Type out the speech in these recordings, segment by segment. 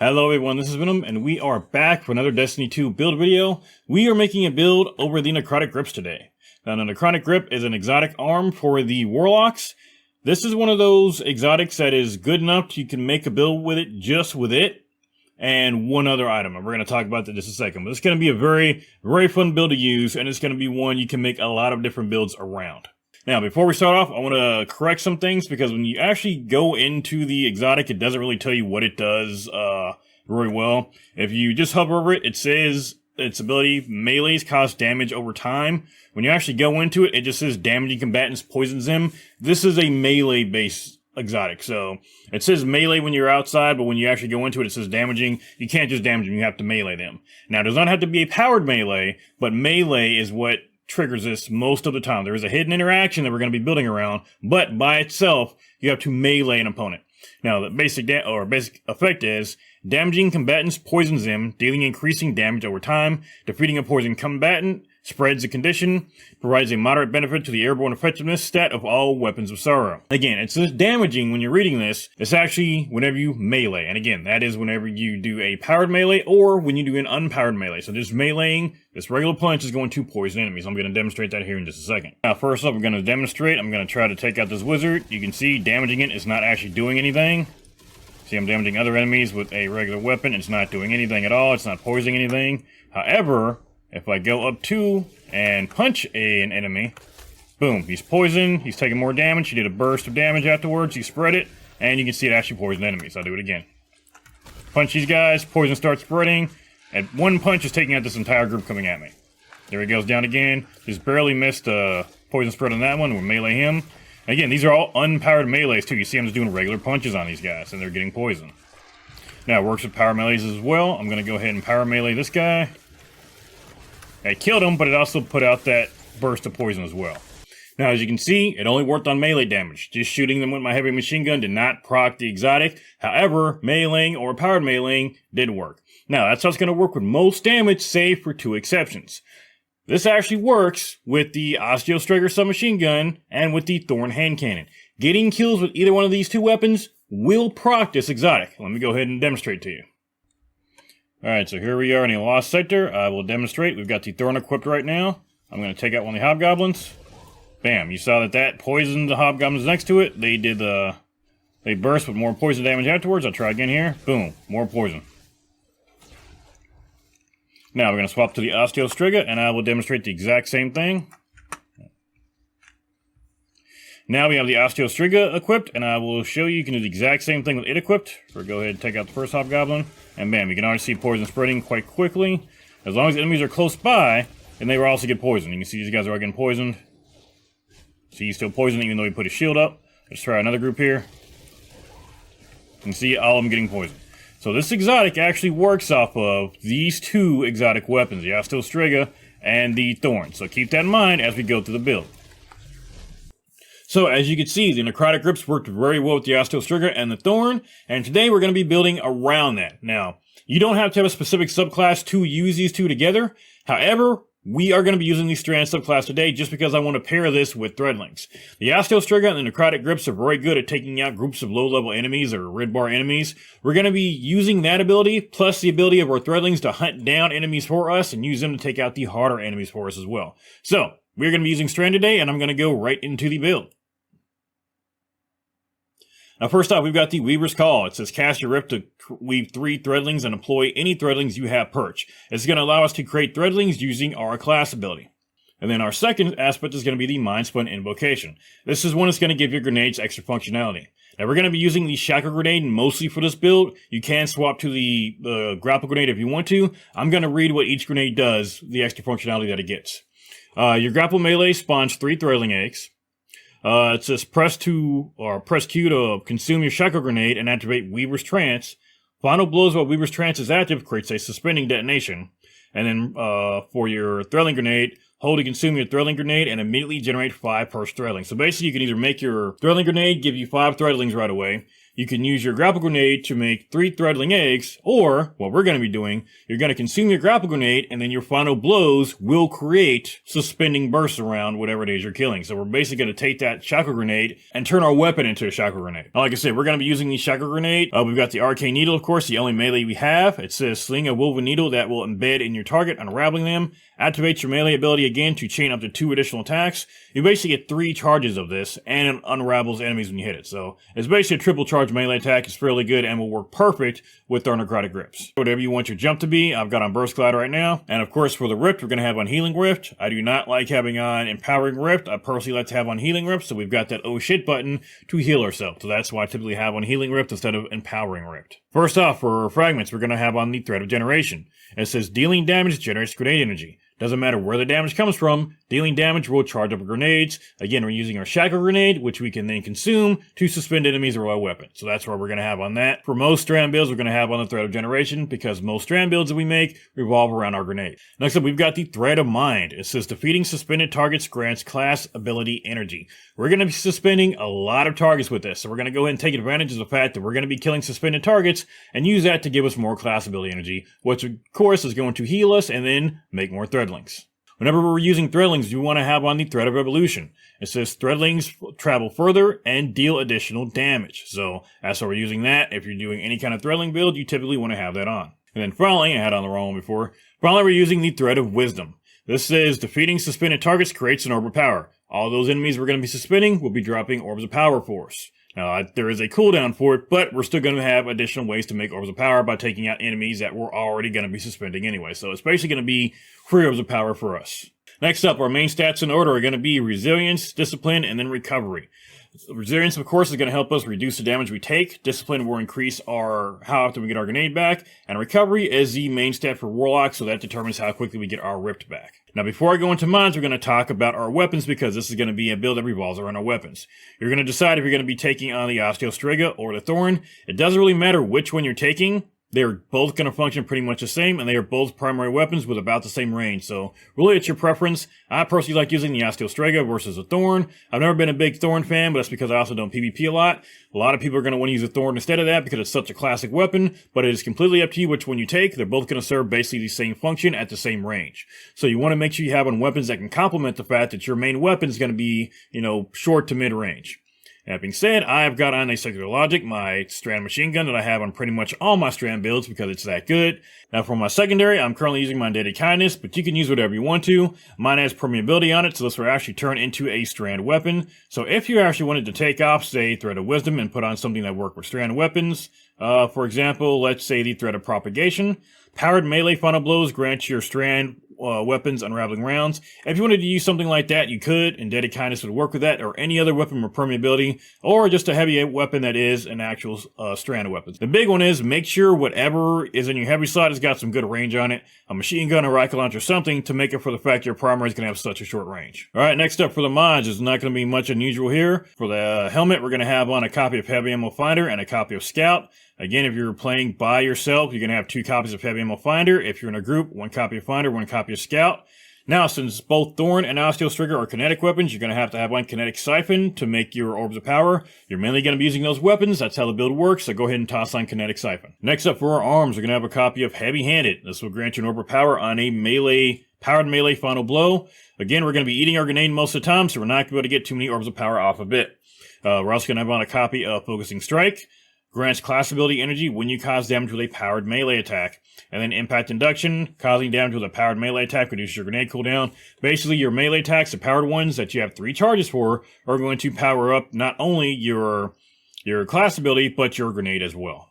Hello everyone, this is Venom, and we are back for another Destiny 2 build video. We are making a build over the Necrotic Grips today. Now, the Necrotic Grip is an exotic arm for the Warlocks. This is one of those exotics that is good enough you can make a build with it, just with it, and one other item. And we're going to talk about that in just a second. But it's going to be a very, very fun build to use, and it's going to be one you can make a lot of different builds around. Now, before we start off, I want to correct some things, because when you actually go into the exotic, it doesn't really tell you what it does very well. If you just hover over it, it says its ability, melees cause damage over time. When you actually go into it, it just says damaging combatants poisons them. This is a melee-based exotic, so it says melee when you're outside, but when you actually go into it, it says damaging. You can't just damage them, you have to melee them. Now, it does not have to be a powered melee, but melee is what triggers this most of the time. There is a hidden interaction that we're going to be building around, but by itself, you have to melee an opponent. Now, the basic effect is damaging combatants poisons them, dealing increasing damage over time. Defeating a poisoned combatant spreads the condition, provides a moderate benefit to the airborne effectiveness stat of all weapons of sorrow. Again, it says damaging when you're reading this. It's actually whenever you melee. And again, that is whenever you do a powered melee or when you do an unpowered melee. So just meleeing this regular punch is going to poison enemies. I'm going to demonstrate that here in just a second. Now, first up, we're going to demonstrate. I'm going to try to take out this wizard. You can see damaging it is not actually doing anything. See, I'm damaging other enemies with a regular weapon. It's not doing anything at all. It's not poisoning anything. However, if I go up to and punch an enemy, boom, he's poisoned. He's taking more damage. He did a burst of damage afterwards. He spread it, and you can see it actually poisoned enemies. I'll do it again. Punch these guys. Poison starts spreading. And one punch is taking out this entire group coming at me. There he goes down again. Just barely missed poison spread on that one. We'll melee him. Again, these are all unpowered melees too. You see I'm just doing regular punches on these guys, and they're getting poisoned. Now, it works with power melees as well. I'm going to go ahead and power melee this guy. I killed him, but it also put out that burst of poison as well. Now, as you can see, it only worked on melee damage. Just shooting them with my heavy machine gun did not proc the exotic. However, meleeing or powered meleeing did work. Now, that's how it's going to work with most damage, save for two exceptions. This actually works with the Osteostriker submachine gun and with the Thorn hand cannon. Getting kills with either one of these two weapons will proc this exotic. Let me go ahead and demonstrate to you. Alright, so here we are in a lost sector. I will demonstrate. We've got the Thorn equipped right now. I'm going to take out one of the hobgoblins. Bam, you saw that poisoned the hobgoblins next to it. They burst with more poison damage afterwards. I'll try again here. Boom, more poison. Now we're going to swap to the Osteostriga, and I will demonstrate the exact same thing. Now we have the Osteostriga equipped, and I will show you can do the exact same thing with it equipped. So we'll go ahead and take out the first hobgoblin, and bam, you can already see poison spreading quite quickly. As long as the enemies are close by, and they will also get poisoned. You can see these guys are all getting poisoned. See, he's still poisoned even though he put his shield up. Let's try another group here. You can see all of them getting poisoned. So this exotic actually works off of these two exotic weapons, the Osteostriga and the Thorn. So keep that in mind as we go through the build. So as you can see, the Necrotic Grips worked very well with the Osteostriga and the Thorn, and today we're going to be building around that. Now, you don't have to have a specific subclass to use these two together. However, we are going to be using the Strand subclass today just because I want to pair this with Threadlings. The Osteostriga and the Necrotic Grips are very good at taking out groups of low-level enemies or red bar enemies. We're going to be using that ability, plus the ability of our Threadlings to hunt down enemies for us and use them to take out the harder enemies for us as well. So, we're going to be using Strand today, and I'm going to go right into the build. Now, first off, we've got the Weaver's Call. It says cast your rip to weave 3 Threadlings and employ any Threadlings you have perch. It's going to allow us to create Threadlings using our class ability. And then our second aspect is going to be the Mind Spun Invocation. This is one that's going to give your grenades extra functionality. Now, we're going to be using the Shackle Grenade mostly for this build. You can swap to the Grapple Grenade if you want to. I'm going to read what each grenade does, the extra functionality that it gets. Your Grapple Melee spawns 3 Threadling eggs. It says press Q to consume your Shackle Grenade and activate Weaver's Trance. Final blows while Weaver's Trance is active creates a suspending detonation. And then for your Threadling Grenade, hold to consume your Threadling Grenade and immediately generate 5 per Threadling. So basically you can either make your Threadling Grenade give you 5 Threadlings right away. you can use your grapple grenade to make 3 threadling eggs, or, what we're going to be doing, you're going to consume your grapple grenade, and then your final blows will create suspending bursts around whatever it is you're killing. So we're basically going to take that chakra grenade and turn our weapon into a chakra grenade. Now, like I said, we're going to be using the chakra grenade. We've got the arcane needle, of course, the only melee we have. It says sling a woven needle that will embed in your target, unraveling them. Activate your melee ability again to chain up to 2 additional attacks. You basically get 3 charges of this, and it unravels enemies when you hit it. So it's basically a triple charge melee attack. It's fairly good and will work perfect with our Necrotic Grips. Whatever you want your jump to be, I've got on Burst Cloud right now. And of course, for the Rift, we're going to have on Healing Rift. I do not like having on Empowering Rift. I personally like to have on Healing Rift, so we've got that oh shit button to heal ourselves. So that's why I typically have on Healing Rift instead of Empowering Rift. First off, for fragments, we're going to have on the Thread of Generation. It says dealing damage generates grenade energy. Doesn't matter where the damage comes from, dealing damage will charge up grenades. Again, we're using our shackle grenade, which we can then consume to suspend enemies or a weapon. So that's what we're going to have on that. For most strand builds, we're going to have on the Thread of Generation, because most strand builds that we make revolve around our grenade. Next up, we've got the Thread of Mind. It says defeating suspended targets grants class ability energy. We're going to be suspending a lot of targets with this, so we're going to go ahead and take advantage of the fact that we're going to be killing suspended targets and use that to give us more class ability energy, which of course is going to heal us and then make more threadlings. Whenever we're using threadlings, you want to have on the Thread of Evolution. It says threadlings travel further and deal additional damage. So that's why we're using that. If you're doing any kind of threadling build, you typically want to have that on. And then finally, I had on the wrong one before, finally we're using the Thread of Wisdom. This says defeating suspended targets creates an orb of power. All those enemies we're going to be suspending will be dropping orbs of power for us. Now, there is a cooldown for it, but we're still going to have additional ways to make orbs of power by taking out enemies that we're already going to be suspending anyway. So it's basically going to be 3 orbs of power for us. Next up, our main stats in order are going to be Resilience, Discipline, and then Recovery. Resilience, of course, is going to help us reduce the damage we take. Discipline will increase how often we get our grenade back. And Recovery is the main stat for Warlock, so that determines how quickly we get our Ripped back. Now, before I go into mods, we're going to talk about our weapons, because this is going to be a build that revolves around our weapons. You're going to decide if you're going to be taking on the Osteostrega or the Thorn. It doesn't really matter which one you're taking. They're both going to function pretty much the same, and they are both primary weapons with about the same range. So really, it's your preference. I personally like using the Osteostrega versus a Thorn. I've never been a big Thorn fan, but that's because I also don't PvP a lot. A lot of people are going to want to use a Thorn instead of that because it's such a classic weapon, but it is completely up to you which one you take. They're both going to serve basically the same function at the same range. So you want to make sure you have on weapons that can complement the fact that your main weapon is going to be, short to mid-range. That being said, I've got on a Secular Logic, my strand machine gun that I have on pretty much all my strand builds because it's that good. Now for my secondary, I'm currently using my Undeaded Kindness, but you can use whatever you want to. Mine has permeability on it, so this will actually turn into a strand weapon. So if you actually wanted to take off, say, Thread of Wisdom and put on something that worked with strand weapons, for example, let's say the Thread of Propagation, powered melee final blows grant your strand weapons unraveling rounds. If you wanted to use something like that, you could, and Undeaded Kindness would work with that, or any other weapon with permeability, or just a heavy weapon that is an actual strand of weapons. The big one is make sure whatever is in your heavy slot has got some good range on it, a machine gun, a rocket launcher, something to make up for the fact your primary is going to have such a short range. Alright, next up for the mods, there's not going to be much unusual here. For the helmet, we're going to have on a copy of Heavy Ammo Finder and a copy of Scout. Again, if you're playing by yourself, you're going to have 2 copies of Heavy Ammo Finder. If you're in a group, 1 copy of Finder, 1 copy of Scout. Now, since both Thorn and Osteostrigger are kinetic weapons, you're going to have one Kinetic Siphon to make your Orbs of Power. You're mainly going to be using those weapons. That's how the build works, so go ahead and toss on Kinetic Siphon. Next up for our arms, we're going to have a copy of Heavy Handed. This will grant you an Orb of Power on a powered melee final blow. Again, we're going to be eating our grenade most of the time, so we're not going to be able to get too many Orbs of Power off of it. We're also going to have on a copy of Focusing Strike. Grants class ability energy when you cause damage with a powered melee attack. And then Impact Induction, causing damage with a powered melee attack reduces your grenade cooldown. Basically, your melee attacks, the powered ones that you have 3 charges for, are going to power up not only your class ability, but your grenade as well.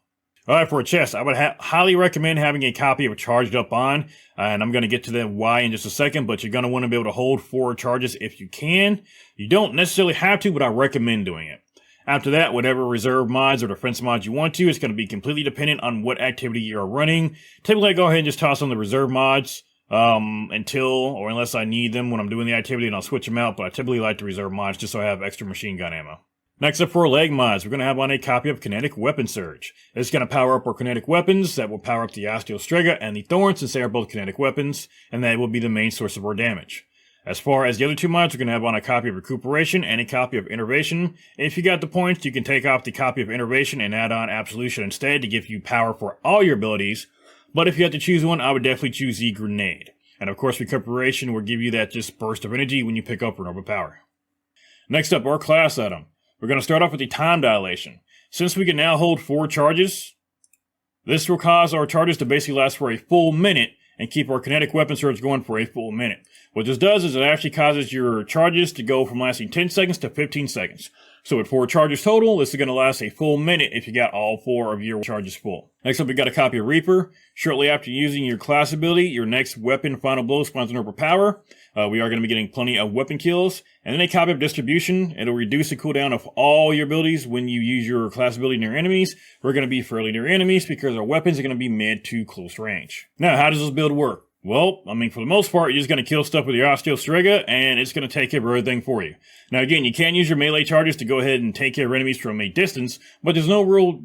Alright, for a chest, I would highly recommend having a copy of Charged Up On, and I'm going to get to the why in just a second, but you're going to want to be able to hold 4 charges if you can. You don't necessarily have to, but I recommend doing it. After that, whatever reserve mods or defense mods you want to, it's going to be completely dependent on what activity you're running. Typically, I go ahead and just toss on the reserve mods until or unless I need them when I'm doing the activity, and I'll switch them out, but I typically like the reserve mods just so I have extra machine gun ammo. Next up for leg mods, we're going to have on a copy of Kinetic Weapon Surge. It's going to power up our kinetic weapons that will power up the Osteostrega and the Thorn since they are both kinetic weapons, and that will be the main source of our damage. As far as the other two mods, we're going to have on a copy of Recuperation and a copy of Innervation. If you got the points, you can take off the copy of Innervation and add on Absolution instead to give you power for all your abilities. But if you had to choose one, I would definitely choose the Grenade. And of course, Recuperation will give you that just burst of energy when you pick up Renewable Power. Next up, our class item. We're going to start off with the Time Dilation. Since we can now hold 4 charges, this will cause our charges to basically last for a full minute and keep our kinetic weapon surge going for a full minute. What this does is it actually causes your charges to go from lasting 10 seconds to 15 seconds. So with 4 charges total, this is going to last a full minute if you got all 4 of your charges full. Next up, we got a copy of Reaper. Shortly after using your class ability, your next weapon final blow spawns an overpower. We are going to be getting plenty of weapon kills. And then a copy of Distribution. It'll reduce the cooldown of all your abilities when you use your class ability near enemies. We're going to be fairly near enemies because our weapons are going to be mid to close range. Now, how does this build work? Well, I mean, for the most part, you're just going to kill stuff with your Osteostrega, and it's going to take care of everything for you. Now, again, you can use your melee charges to go ahead and take care of enemies from a distance, but there's no real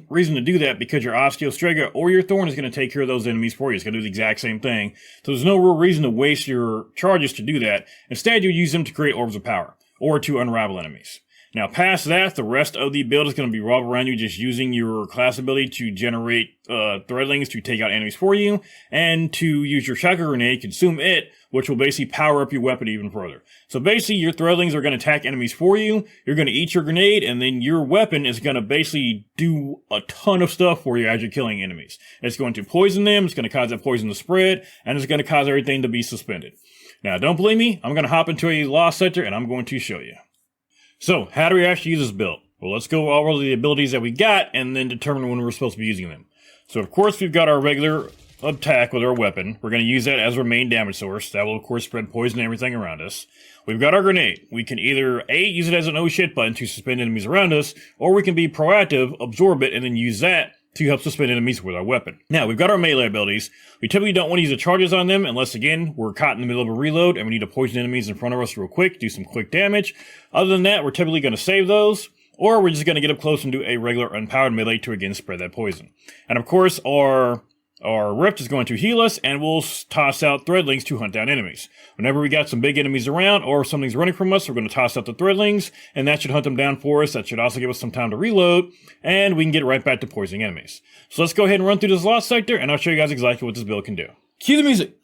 reason to do that because your Osteostrega or your Thorn is going to take care of those enemies for you. It's going to do the exact same thing. So there's no real reason to waste your charges to do that. Instead, you use them to create orbs of power or to unravel enemies. Now, past that, the rest of the build is going to be revolved around you just using your class ability to generate threadlings to take out enemies for you, and to use your Chakra Grenade, consume it, which will basically power up your weapon even further. So basically, your threadlings are going to attack enemies for you, you're going to eat your grenade, and then your weapon is going to basically do a ton of stuff for you as you're killing enemies. It's going to poison them, it's going to cause that poison to spread, and it's going to cause everything to be suspended. Now, don't believe me, I'm going to hop into a Lost Sector, and I'm going to show you. So, how do we actually use this build? Well, let's go over the abilities that we got and then determine when we're supposed to be using them. So, of course, we've got our regular attack with our weapon. We're going to use that as our main damage source. That will, of course, spread poison and everything around us. We've got our grenade. We can either, A, use it as an oh shit button to suspend enemies around us, or we can be proactive, absorb it, and then use that to help suspend enemies with our weapon. Now, we've got our melee abilities. We typically don't want to use the charges on them unless, again, we're caught in the middle of a reload and we need to poison enemies in front of us real quick, do some quick damage. Other than that, we're typically going to save those, or we're just going to get up close and do a regular unpowered melee to, again, spread that poison. And, of course, our Rift is going to heal us, and we'll toss out Threadlings to hunt down enemies. Whenever we got some big enemies around, or something's running from us, we're going to toss out the Threadlings, and that should hunt them down for us. That should also give us some time to reload, and we can get right back to poisoning enemies. So let's go ahead and run through this Lost Sector, and I'll show you guys exactly what this build can do. Cue the music!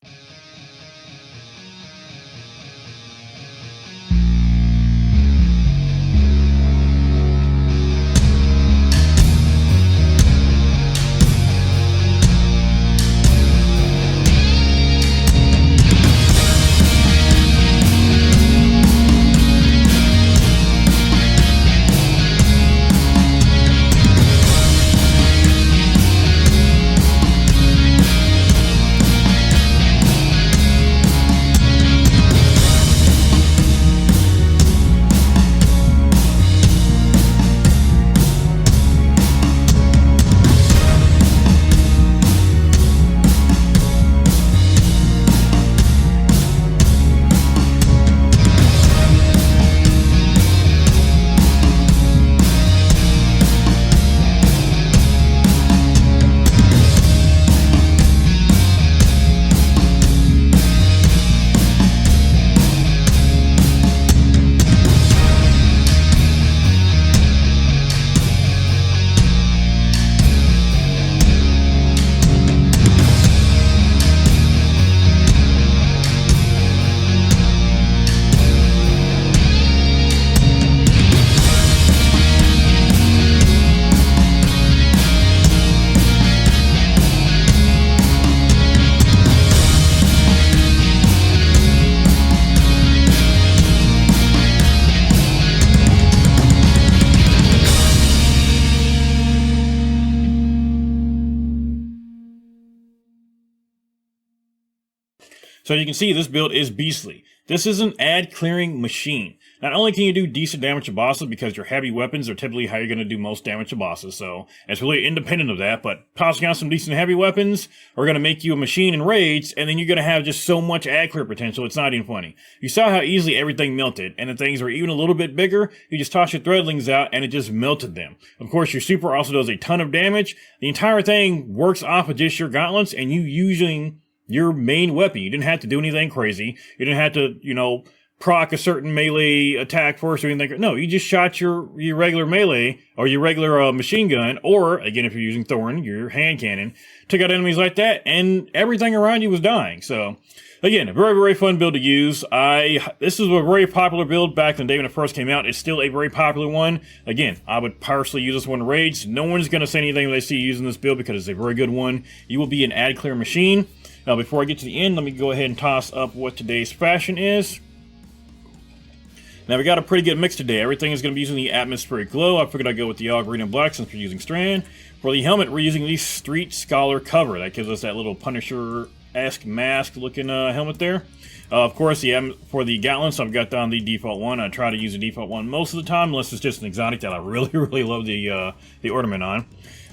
So you can see this build is beastly. This is an ad clearing machine. Not only can you do decent damage to bosses because your heavy weapons are typically how you're going to do most damage to bosses, so it's really independent of that, but tossing out some decent heavy weapons are going to make you a machine in raids, and then you're going to have just so much ad clear potential, it's not even funny. You saw how easily everything melted, and the things were even a little bit bigger, you just toss your threadlings out and it just melted them. Of course, your super also does a ton of damage. The entire thing works off of just your gauntlets, and you using your main weapon. You didn't have to do anything crazy. You didn't have to, you know, proc a certain melee attack first or anything. No, you just shot your regular melee or your regular machine gun, or again, if you're using Thorn, your hand cannon, took out enemies like that, and everything around you was dying. So again, a very, very fun build to use. This is a very popular build back in the day when it first came out. It's still a very popular one. Again, I would personally use this one in Raids. No one's going to say anything when they see you using this build because it's a very good one. You will be an ad clear machine. Now, before I get to the end, let me go ahead and toss up what today's fashion is. Now, we got a pretty good mix today. Everything is going to be using the Atmospheric Glow. I figured I'd go with the all green and black since we're using Strand. For the helmet, we're using the Street Scholar cover. That gives us that little Punisher-esque mask-looking helmet there. Of course, for the gauntlets, I've got down the default one. I try to use the default one most of the time, unless it's just an exotic that I really, really love the ornament on.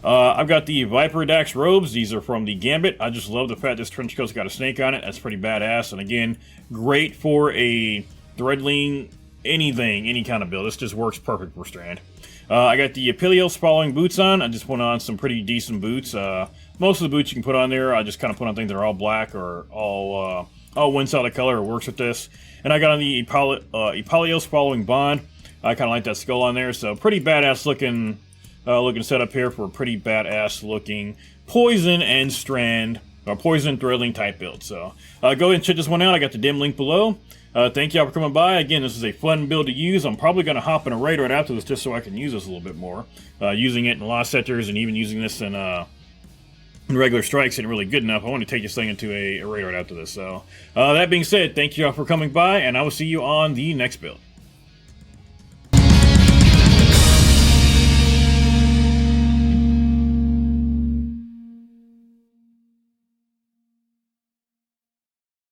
I've got the Viper Dax robes. These are from the Gambit. I just love the fact this trench coat's got a snake on it. That's pretty badass. And again, great for a threadling, anything, any kind of build. This just works perfect for Strand. I got the Apelios following boots on. I just put on some pretty decent boots. Most of the boots you can put on there, I just kind of put on things that are all black or all one solid color. It works with this. And I got on the Apelios following Bond. I kind of like that skull on there. So pretty badass looking setup here for a pretty badass looking Poison and Strand, or Poison Threadling type build. So go ahead and check this one out. I got the dim link below. Thank y'all for coming by. Again, this is a fun build to use. I'm probably going to hop in a raid right after this just so I can use this a little bit more. Using it in lost sectors and even using this in regular strikes isn't really good enough. I want to take this thing into a raid right after this. So that being said, thank y'all for coming by, and I will see you on the next build.